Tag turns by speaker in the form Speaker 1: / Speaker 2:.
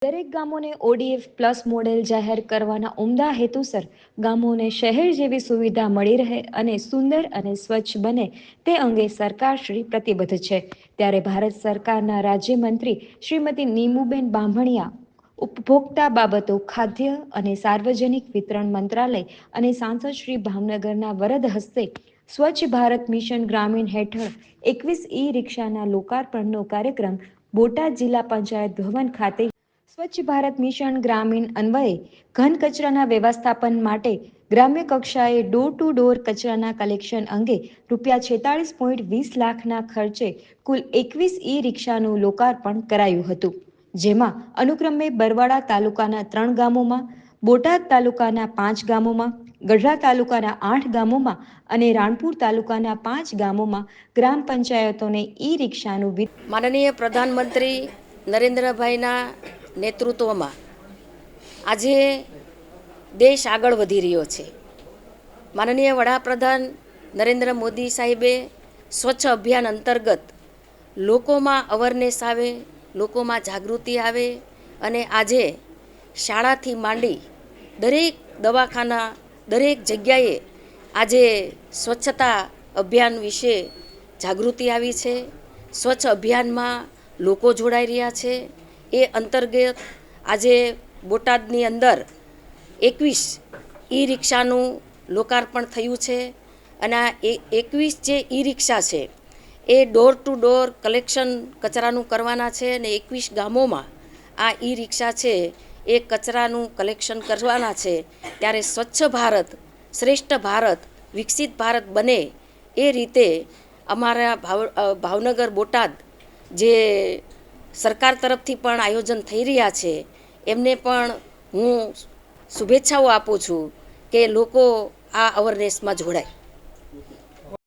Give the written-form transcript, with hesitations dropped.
Speaker 1: દરેક ગામોને ODF plus model જાહેર કરવાના ઉમદા હેતુસર ગામોને શહેર જેવી સુવિધા મળી રહે અને સુંદર અને સ્વચ્છ બને તે અંગે સરકારશ્રી પ્રતિબદ્ધ છે। ત્યારે ભારત સરકારના રાજ્યમંત્રી શ્રીમતી નીમુબેન બાંભણિયા, ઉપભોક્તા બાબતો, ખાદ્ય અને સાર્વજનિક વિતરણ મંત્રાલય અને સાંસદ શ્રી ભાવનગરના વરદ હસ્તે સ્વચ્છ ભારત મિશન ગ્રામીણ હેઠળ 21 ઈ-રિક્ષાના લોકાર્પણનો કાર્યક્રમ બોટાદ જિલ્લા પંચાયત ભવન ખાતે સ્વચ્છ ભારત મિશન ગ્રામીણ અન્વયે ઘન કચરાના વ્યવસ્થાપન માટે ગ્રામ્ય કક્ષાએ ડોર ટુ ડોર કચરાના કલેક્શન અંગે રૂપિયા 46.20 લાખના ખર્ચે કુલ 21 ઈ-રિક્ષાનું લોકાર્પણ કરાયું હતું, જેમાં અનુક્રમે બરવાડા તાલુકાના 3 ગામોમાં, બોટાદ તાલુકાના 5 ગામોમાં, ગઢડા તાલુકાના 8 ગામોમાં અને રાણપુર તાલુકાના 5 ગામોમાં ગ્રામ પંચાયતોને ઈ-રિક્ષાનું
Speaker 2: માનનીય પ્રધાનમંત્રી નરેન્દ્રભાઈના નેતૃત્વમાં આજે દેશ આગળ વધી રહ્યો છે। માનનીય વડાપ્રધાન નરેન્દ્ર મોદી સાહેબે સ્વચ્છ અભિયાન અંતર્ગત લોકોમાં અવેરનેસ આવે, લોકોમાં જાગૃતિ આવે અને આજે શાળાથી માંડી દરેક દવાખાના, દરેક જગ્યાએ આજે સ્વચ્છતા અભિયાન વિશે જાગૃતિ આવી છે। સ્વચ્છ અભિયાનમાં લોકો જોડાઈ રહ્યા છે। એ અંતર્ગત આજે બોટાદની અંદર 21 ઈ-રિક્ષાનું લોકાર્પણ થયું છે અને આ 21 જે ઈ-રિક્ષા છે એ ડોર ટુ ડોર કલેક્શન કચરાનું કરવાના છે અને 21 ગામોમાં આ ઈ-રિક્ષા છે એ કચરાનું કલેક્શન કરવાના છે। ત્યારે સ્વચ્છ ભારત, શ્રેષ્ઠ ભારત, વિકસિત ભારત બને એ રીતે અમારા ભાવનગર બોટાદ જે સરકાર તરફથી પણ આયોજન થઈ રહ્યા છે એમને પણ હું શુભેચ્છાઓ આપું છું કે લોકો આ અવેરનેસમાં જોડાય।